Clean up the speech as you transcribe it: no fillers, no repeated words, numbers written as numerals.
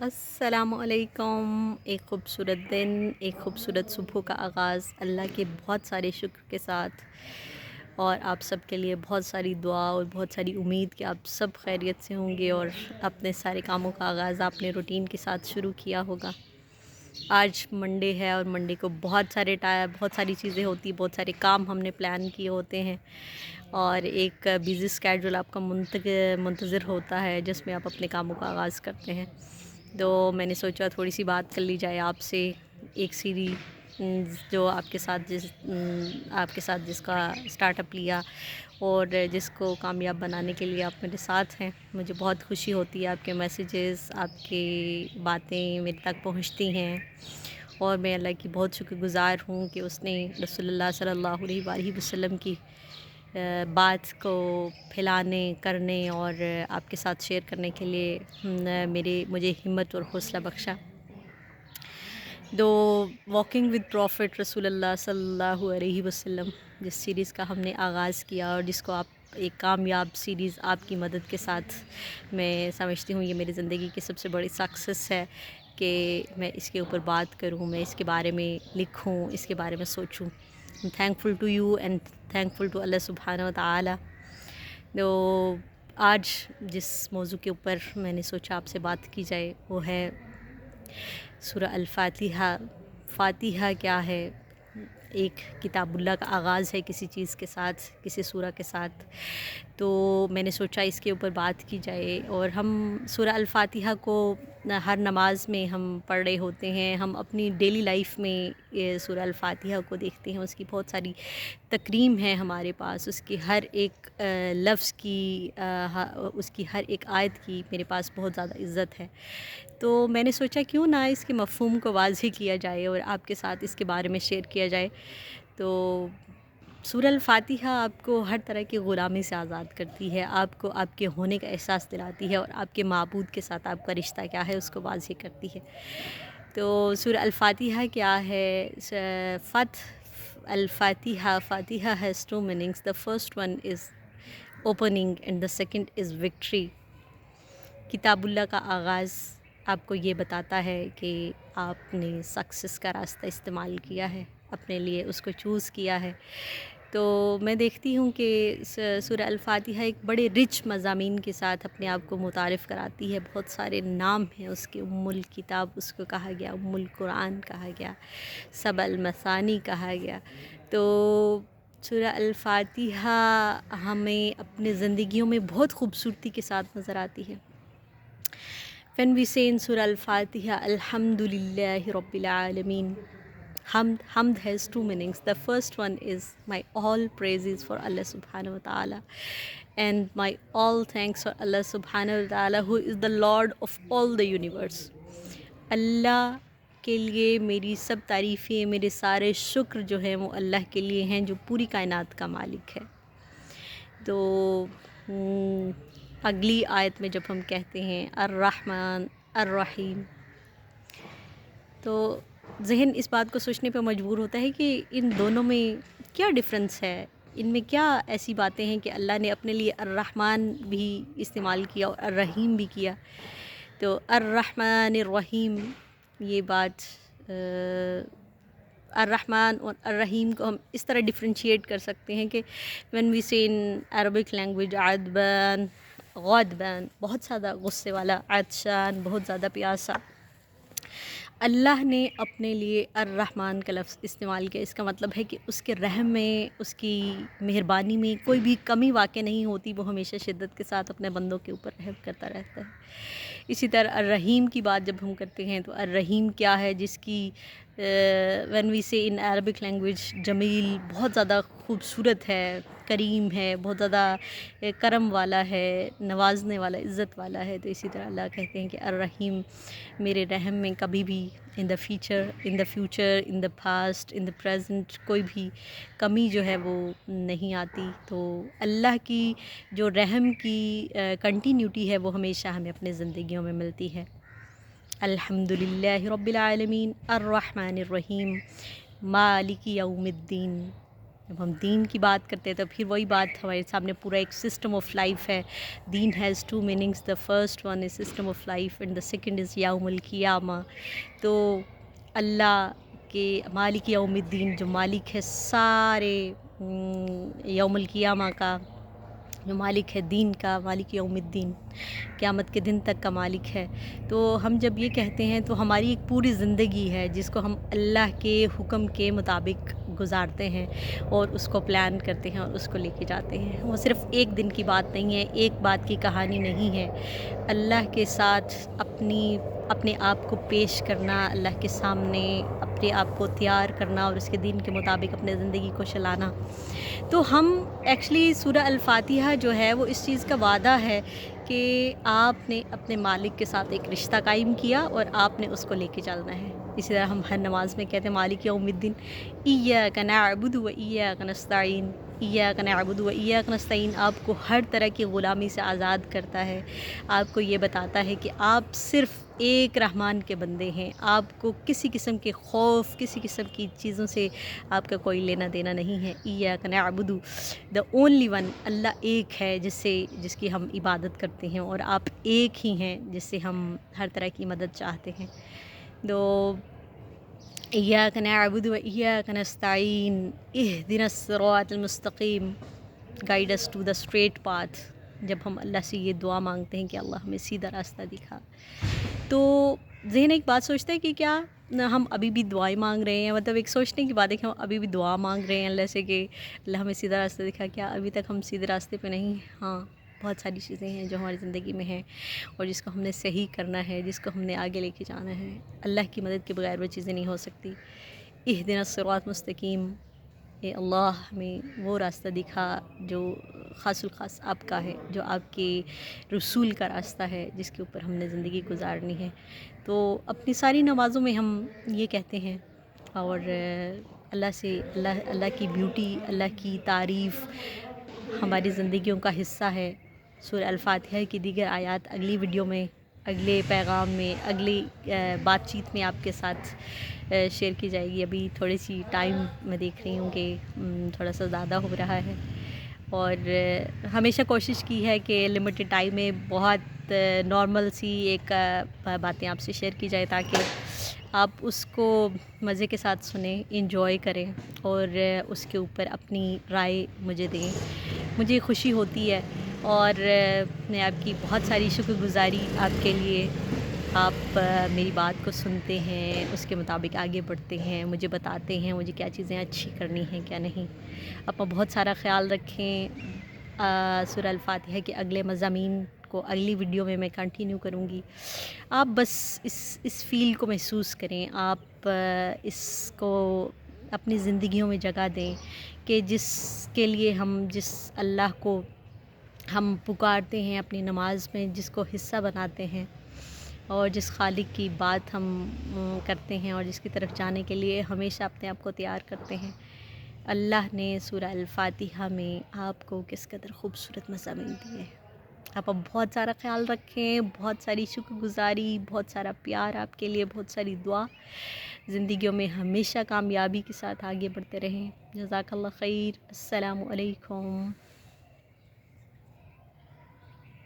السلام علیکم۔ ایک خوبصورت دن، ایک خوبصورت صبح کا آغاز اللہ کے بہت سارے شکر کے ساتھ، اور آپ سب کے لیے بہت ساری دعا اور بہت ساری امید کہ آپ سب خیریت سے ہوں گے اور اپنے سارے کاموں کا آغاز آپ نے روٹین کے ساتھ شروع کیا ہوگا۔ آج منڈے ہے اور منڈے کو بہت ساری چیزیں ہوتی ہیں، بہت سارے کام ہم نے پلان کیے ہوتے ہیں، اور ایک بیزی اسکیڈول آپ کا منتظر ہوتا ہے جس میں آپ اپنے کاموں کا آغاز کرتے ہیں۔ تو میں نے سوچا تھوڑی سی بات کر لی جائے آپ سے۔ ایک سیریز جو آپ کے ساتھ جس کا سٹارٹ اپ لیا اور جس کو کامیاب بنانے کے لیے آپ میرے ساتھ ہیں، مجھے بہت خوشی ہوتی ہے۔ آپ کے میسیجز، آپ کی باتیں میرے تک پہنچتی ہیں، اور میں اللہ کی بہت شکر گزار ہوں کہ اس نے رسول اللہ صلی اللہ علیہ وآلہ وسلم کی بات کو پھیلانے، کرنے اور آپ کے ساتھ شیئر کرنے کے لیے مجھے ہمت اور حوصلہ بخشا۔ دو واکنگ ود پروفٹ رسول اللہ صلی اللہ علیہ وسلم، جس سیریز کا ہم نے آغاز کیا اور جس کو آپ ایک کامیاب سیریز آپ کی مدد کے ساتھ، میں سمجھتی ہوں یہ میری زندگی کی سب سے بڑی سکسیس ہے کہ میں اس کے اوپر بات کروں، میں اس کے بارے میں لکھوں، اس کے بارے میں سوچوں۔ Thankful to you and thankful to اللہ سبحانہ و تعالی۔ تو آج جس موضوع کے اوپر میں نے سوچا آپ سے بات کی جائے وہ ہے سورہ الفاتحہ۔ فاتحہ کیا ہے؟ ایک کتاب اللہ کا آغاز ہے کسی چیز کے ساتھ، کسی سورہ کے ساتھ۔ تو میں نے سوچا اس کے اوپر بات کی جائے، اور ہم سورہ الفاتحہ کو ہر نماز میں ہم پڑھ رہے ہوتے ہیں، ہم اپنی ڈیلی لائف میں یہ سورہ الفاتحہ کو دیکھتے ہیں، اس کی بہت ساری تکریم ہے ہمارے پاس، اس کی ہر ایک لفظ کی، اس کی ہر ایک آیت کی میرے پاس بہت زیادہ عزت ہے۔ تو میں نے سوچا کیوں نہ اس کے مفہوم کو واضح کیا جائے اور آپ کے ساتھ اس کے بارے میں شیئر کیا جائے۔ تو سورہ الفاتحہ آپ کو ہر طرح کی غلامی سے آزاد کرتی ہے، آپ کو آپ کے ہونے کا احساس دلاتی ہے، اور آپ کے معبود کے ساتھ آپ کا رشتہ کیا ہے اس کو واضح کرتی ہے۔ تو سورہ الفاتحہ کیا ہے؟ الفاتحہ، فاتحہ has two meanings. The first one is opening and the second is victory. کتاب اللہ کا آغاز آپ کو یہ بتاتا ہے کہ آپ نے سکسیس کا راستہ استعمال کیا ہے، اپنے لیے اس کو چوز کیا ہے۔ تو میں دیکھتی ہوں کہ سورہ الفاتحہ ایک بڑے رچ مضامین کے ساتھ اپنے آپ کو متعارف کراتی ہے، بہت سارے نام ہیں اس کے، ام الکتاب اس کو کہا گیا، ام القرآن کہا گیا، سبع المثانی کہا گیا۔ تو سورہ الفاتحہ ہمیں اپنے زندگیوں میں بہت خوبصورتی کے ساتھ نظر آتی ہے۔ When we say in Surah Al-Fatiha, Alhamdulillahi Rabbil Alameen, Hamd has two meanings. The first one is my all praises for Allah Subhanahu wa Ta'ala, and my all thanks for Allah Subhanahu wa Ta'ala, who is the Lord of all the universe. اللہ کے لیے میری سب تعریفیں، میرے سارے شکر جو ہیں وہ اللہ کے لیے ہیں جو پوری کائنات کا مالک ہے۔ تو اگلی آیت میں جب ہم کہتے ہیں الرحمن الرحیم، تو ذہن اس بات کو سوچنے پہ مجبور ہوتا ہے کہ ان دونوں میں کیا ڈفرنس ہے، ان میں کیا ایسی باتیں ہیں کہ اللہ نے اپنے لیے الرحمن بھی استعمال کیا اور الرحیم بھی کیا۔ تو الرحمن الرحیم، یہ بات الرحمن اور الرحیم کو ہم اس طرح ڈفرینشیٹ کر سکتے ہیں کہ when we say in Arabic language عدبان، غضبان، بہت زیادہ غصے والا، عطشان، بہت زیادہ پیاسا، اللہ نے اپنے لیے الرحمن کا لفظ استعمال کیا۔ اس کا مطلب ہے کہ اس کے رحم میں، اس کی مہربانی میں کوئی بھی کمی واقع نہیں ہوتی، وہ ہمیشہ شدت کے ساتھ اپنے بندوں کے اوپر رحم کرتا رہتا ہے۔ اسی طرح الرحیم کی بات جب ہم کرتے ہیں تو الرحیم کیا ہے؟ جس کی when we say in Arabic language جمیل، بہت زیادہ خوبصورت ہے، کریم ہے، بہت زیادہ کرم والا ہے، نوازنے والا، عزت والا ہے۔ تو اسی طرح اللہ کہتے ہیں کہ الرحیم، میرے رحم میں کبھی بھی in the future, in the past, in the present کوئی بھی کمی جو ہے وہ نہیں آتی۔ تو اللہ کی جو رحم کی کنٹینیوٹی ہے وہ ہمیشہ ہمیں اپنے زندگیوں میں ملتی ہے۔ الحمدللہ رب العالمین، الرحمن الرحیم، مالک یوم الدین۔ جب ہم دین کی بات کرتے ہیں تو پھر وہی بات ہمارے سامنے پورا ایک سسٹم آف لائف ہے. دین has two meanings. The first one is system of life and the second is یوم القیامہ. تو اللہ کے مالک یوم الدین، جو مالک ہے سارے یوم القیامہ کا، جو مالک ہے دین کا، مالک یوم الدین، قیامت کے دن تک کا مالک ہے. تو ہم جب یہ کہتے ہیں تو ہماری ایک پوری زندگی ہے جس کو ہم اللہ کے حکم کے مطابق گزارتے ہیں اور اس کو پلان کرتے ہیں اور اس کو لے کے جاتے ہیں. وہ صرف ایک دن کی بات نہیں ہے، ایک بات کی کہانی نہیں ہے. اللہ کے ساتھ اپنے آپ کو پیش کرنا، اللہ کے سامنے اپنے آپ کو تیار کرنا اور اس کے دین کے مطابق اپنے زندگی کو چلانا. تو ہم ایکچولی سورہ الفاتحہ جو ہے وہ اس چیز کا وعدہ ہے کہ آپ نے اپنے مالک کے ساتھ ایک رشتہ قائم کیا اور آپ نے اس کو لے کے چلنا ہے. اسی طرح ہم ہر نماز میں کہتے ہیں مالک یوم الدین، ایاک نعبد و ایاک نستعین، ایاک نعبد و ایاک نستعین. آپ کو ہر طرح کی غلامی سے آزاد کرتا ہے، آپ کو یہ بتاتا ہے کہ آپ صرف ایک رحمان کے بندے ہیں. آپ کو کسی قسم کے خوف، کسی قسم کی چیزوں سے آپ کا کوئی لینا دینا نہیں ہے. ایاک نعبد، دا اونلی ون، اللہ ایک ہے جس کی ہم عبادت کرتے ہیں، اور آپ ایک ہی ہیں جس سے ہم ہر طرح کی مدد چاہتے ہیں. تو ایاک نعبد و ایاک نستعین اہدنا الصراط المستقیم، guide us to the straight path. جب ہم اللہ سے یہ دعا مانگتے ہیں کہ اللہ ہمیں سیدھا راستہ دکھا، تو ذہن ایک بات سوچتا ہے کہ کیا ہم ابھی بھی دعائیں مانگ رہے ہیں؟ مطلب ایک سوچنے کی بات ہے کہ ہم ابھی بھی دعا مانگ رہے ہیں اللہ سے کہ اللہ ہمیں سیدھا راستہ دکھا. کیا ابھی تک ہم سیدھے راستے پہ نہیں ہیں؟ ہاں، بہت ساری چیزیں ہیں جو ہماری زندگی میں ہیں اور جس کو ہم نے صحیح کرنا ہے، جس کو ہم نے آگے لے کے جانا ہے. اللہ کی مدد کے بغیر وہ چیزیں نہیں ہو سکتی. اہدنا الصراط مستقیم، اے اللہ ہمیں وہ راستہ دکھا جو خاص الخاص آپ کا ہے، جو آپ کے رسول کا راستہ ہے، جس کے اوپر ہم نے زندگی گزارنی ہے. تو اپنی ساری نمازوں میں ہم یہ کہتے ہیں اور اللہ کی بیوٹی، اللہ کی تعریف ہماری زندگیوں کا حصہ ہے. سورہ الفاتحہ کی دیگر آیات اگلی ویڈیو میں، اگلے پیغام میں، اگلی بات چیت میں آپ کے ساتھ شیئر کی جائے گی. ابھی تھوڑی سی ٹائم میں دیکھ رہی ہوں کہ تھوڑا سا زیادہ ہو رہا ہے، اور ہمیشہ کوشش کی ہے کہ لمیٹڈ ٹائم میں بہت نارمل سی ایک باتیں آپ سے شیئر کی جائے تاکہ آپ اس کو مزے کے ساتھ سنیں، انجوائے کریں اور اس کے اوپر اپنی رائے مجھے دیں. مجھے خوشی ہوتی ہے اور میں آپ کی بہت ساری شکر گزاری آپ کے لیے. آپ میری بات کو سنتے ہیں، اس کے مطابق آگے بڑھتے ہیں، مجھے بتاتے ہیں مجھے کیا چیزیں اچھی کرنی ہیں کیا نہیں. اپنا بہت سارا خیال رکھیں. سورہ الفاتحہ کے اگلے مضامین کو اگلی ویڈیو میں کنٹینیو کروں گی. آپ بس اس فیل کو محسوس کریں، آپ اس کو اپنی زندگیوں میں جگہ دیں کہ جس کے لیے جس اللہ کو ہم پکارتے ہیں اپنی نماز میں، جس کو حصہ بناتے ہیں اور جس خالق کی بات ہم کرتے ہیں اور جس کی طرف جانے کے لیے ہمیشہ اپنے آپ کو تیار کرتے ہیں، اللہ نے سورہ الفاتحہ میں آپ کو کس قدر خوبصورت مضامین دیے. آپ بہت سارا خیال رکھیں، بہت ساری شکر گزاری، بہت سارا پیار آپ کے لیے، بہت ساری دعا. زندگیوں میں ہمیشہ کامیابی کے ساتھ آگے بڑھتے رہیں. جزاک اللہ خیر. السلام علیکم.